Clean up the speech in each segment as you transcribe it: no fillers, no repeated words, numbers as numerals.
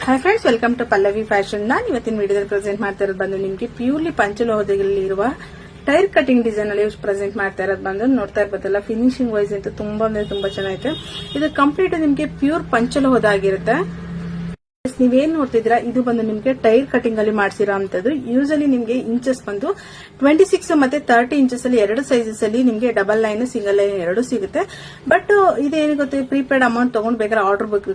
Hi friends, welcome to Pallavi fashion. ನಾನು ಇವತ್ತಿನ ವಿಡಿಯೋದಲ್ಲಿ ಪ್ರೆಸೆಂಟ್ ಮಾಡ್ತಾ ಇರೋದು ಬಂದು ನಿಮಗೆ ಪ್ಯೂರ್ಲಿ ಪಂಚಲೋಹದಲ್ಲಿರುವ ಟೈರ್ ಕಟಿಂಗ್ ಡಿಸೈನ್ ಅಲ್ಲಿ ಪ್ರೆಸೆಂಟ್ ಮಾಡ್ತಾ ಇರೋದು ಬಂದು ನೋಡ್ತಾ ಇರ್ಬೋದಲ್ಲ. ಫಿನಿಶಿಂಗ್ ವೈಸ್ ಅಂತೂ ತುಂಬಾ ಅಂದ್ರೆ ತುಂಬಾ ಚೆನ್ನಾಗಿದೆ. ಇದು ಕಂಪ್ಲೀಟ್ ನಿಮಗೆ ಪ್ಯೂರ್ ಪಂಚಲೋಹದ ಆಗಿರುತ್ತೆ. ನೀವೇನ್ ನೋಡ್ತಿದ್ದೀರಾ ಇದು ಬಂದು ನಿಮಗೆ ಟೈರ್ ಕಟಿಂಗ್ ಅಲ್ಲಿ ಮಾಡಿಸಿರೋ ಅಂತದ್ದು. ಯೂಸಲಿ ನಿಮಗೆ ಇಂಚಸ್ ಬಂದು 26 ಮತ್ತೆ 30 ಇಂಚಸ್ ಅಲ್ಲಿ ಎರಡು ಸೈಜಸ್ ಅಲ್ಲಿ ನಿಮಗೆ ಡಬಲ್ ಲೈನ್ ಸಿಂಗಲ್ ಲೈನ್ ಎರಡು ಸಿಗುತ್ತೆ. ಬಟ್ ಇದೇನು ಗೊತ್ತೆ, ಪ್ರೀಪೇಡ್ ಅಮೌಂಟ್ ತಗೊಂಡ್ ಬೇಕಾದ್ರೆ ಆರ್ಡರ್ ಬುಕ್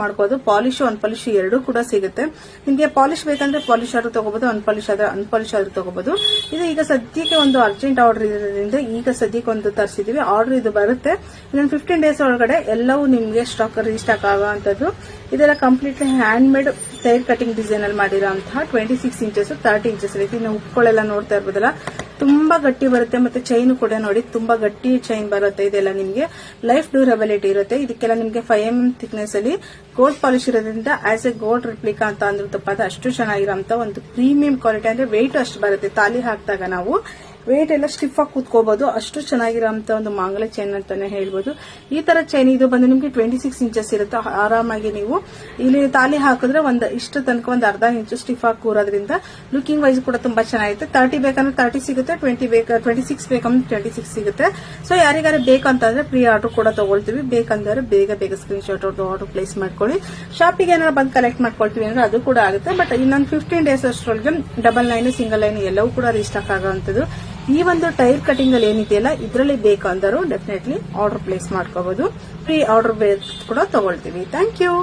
ಮಾಡ್ಕೋಬಹುದು. ಪಾಲಿಶ್ ಅನ್ಪಾಲಿಶ್ ಎರಡು ಕೂಡ ಸಿಗುತ್ತೆ. ನಿಮಗೆ ಪಾಲಿಶ್ ಬೇಕಂದ್ರೆ ಪಾಲಿಶ್ ಆದ್ರೂ ತಗೋಬಹುದು, ಅನ್ಪಾಲಿಶ್ ಆದ್ರೆ ಅನ್ಪಾಲಿಶ್ ಆದ್ರೂ ತಗೋಬಹುದು. ಇದು ಈಗ ಸದ್ಯಕ್ಕೆ ಒಂದು ಅರ್ಜೆಂಟ್ ಆರ್ಡರ್ ಇರೋದ್ರಿಂದ ಈಗ ಸದ್ಯಕ್ಕೆ ಒಂದು ತರಿಸಿದೀವಿ. ಆರ್ಡರ್ ಇದು ಬರುತ್ತೆ. ಇನ್ನೊಂದು 15 ಡೇಸ್ ಒಳಗಡೆ ಎಲ್ಲವೂ ನಿಮಗೆ ಸ್ಟಾಕ್ ರೀಸ್ಟಾಕ್ ಆಗುವಂತದ್ದು. ಇದೆಲ್ಲ completely hand made tyre cutting design ಅಲ್ಲಿ ಮಾಡಿರೋಂತಹ 26 ಇಂಚಸ್ 30 ಇಂಚಸ್ ರೀತಿ ನಾವು ಉಕ್ಕೊಳ್ಳೆಲ್ಲ ನೋಡ್ತಾ ಇರ್ಬೋದಲ್ಲ, ತುಂಬಾ ಗಟ್ಟಿ ಬರುತ್ತೆ. ಮತ್ತೆ ಚೈನ್ ಕೂಡ ನೋಡಿ ತುಂಬಾ ಗಟ್ಟಿ ಚೈನ್ ಬರುತ್ತೆ. ಇದೆಲ್ಲ ನಿಮಗೆ ಲೈಫ್ ಡ್ಯೂರಬಿಲಿಟಿ ಇರುತ್ತೆ. ಇದಕ್ಕೆಲ್ಲ ನಿಮಗೆ 5mm ಥಿಕ್ನೆಸ್ ಅಲ್ಲಿ ಗೋಲ್ಡ್ ಪಾಲಿಶ್ ಇರೋದ್ರಿಂದ ಆಸ್ ಎ ಗೋಲ್ಡ್ ರಿಪ್ಲಿಕಾ ಅಂತ ಅಂದ್ರೂ ತಪ್ಪಾದ ಅಷ್ಟು ಚೆನ್ನಾಗಿರೋಂತ ಒಂದು ಪ್ರೀಮಿಯಂ ಕ್ವಾಲಿಟಿ. ಅಂದ್ರೆ ವೆಯ್ಟ್ ಅಷ್ಟು ಬರುತ್ತೆ. ತಾಲಿ ಹಾಕಿದಾಗ ನಾವು ವೇಟ್ ಎಲ್ಲ ಸ್ಟಿಫ್ ಆಗಿ ಕೂತ್ಕೋಬಹುದು. ಅಷ್ಟು ಚೆನ್ನಾಗಿರೋಂತ ಒಂದು ಮಾಂಗಲ್ಯ ಚೈನ್ ಅಂತಾನೆ ಹೇಳ್ಬೋದು. ಈ ತರ ಚೈನ್ ಇದು ಬಂದು ನಿಮ್ಗೆ 26 ಇಂಚಸ್ ಇರುತ್ತೆ. ಆರಾಮಾಗಿ ನೀವು ಇಲ್ಲಿ ತಾಲಿ ಹಾಕಿದ್ರೆ ಒಂದು ಇಷ್ಟು ತನಕ ಒಂದು ಅರ್ಧ ಇಂಚು ಸ್ಟಿಫ್ ಆಗಿ ಕೂರೋದ್ರಿಂದ ಲುಕಿಂಗ್ ವೈಸ್ ಕೂಡ ತುಂಬಾ ಚೆನ್ನಾಗಿರುತ್ತೆ. 30 ಬೇಕಂದ್ರೆ 30 ಸಿಗುತ್ತೆ, 26 ಬೇಕಂದ್ರೆ 26 ಸಿಗುತ್ತೆ. ಸೊ ಯಾರಿಗಾರು ಬೇಕಂತಂದ್ರೆ ಪ್ರೀ ಆರ್ಡರ್ ಕೂಡ ತಗೊಳ್ತೀವಿ. ಬೇಕಂದ್ರೆ ಬೇಗ ಸ್ಕ್ರೀನ್ ಶಾಟ್ ಆರ್ಡರ್ ಪ್ಲೇಸ್ ಮಾಡ್ಕೊಳ್ಳಿ. ಶಾಪಿಗೆ ಏನಾದ್ರು ಬಂದು ಕಲೆಕ್ಟ್ ಮಾಡ್ಕೊಳ್ತೀವಿ ಅಂದ್ರೆ ಅದು ಕೂಡ ಆಗುತ್ತೆ. ಬಟ್ ಇನ್ನೊಂದು 15 ಡೇಸ್ ಅಷ್ಟರೊಳಗೆ ಡಬಲ್ ಲೈನ್ ಸಿಂಗಲ್ ಲೈನ್ ಎಲ್ಲವೂ ಕೂಡ ರೀಸ್ಟಾಕ್ ಆಗುವಂತದ್ದು. ಈ ಒಂದು ಟೈರ್ ಕಟಿಂಗ್ ಅಲ್ಲಿ ಏನಿದೆಯಲ್ಲ ಇದರಲ್ಲಿ ಬೇಕಂದರೂ ಡೆಫಿನೆಟ್ಲಿ ಆರ್ಡರ್ ಪ್ಲೇಸ್ ಮಾಡ್ಕೋಬಹುದು. ಪ್ರೀ ಆರ್ಡರ್ ಕೂಡ ತಗೊಳ್ತೀವಿ. Thank you.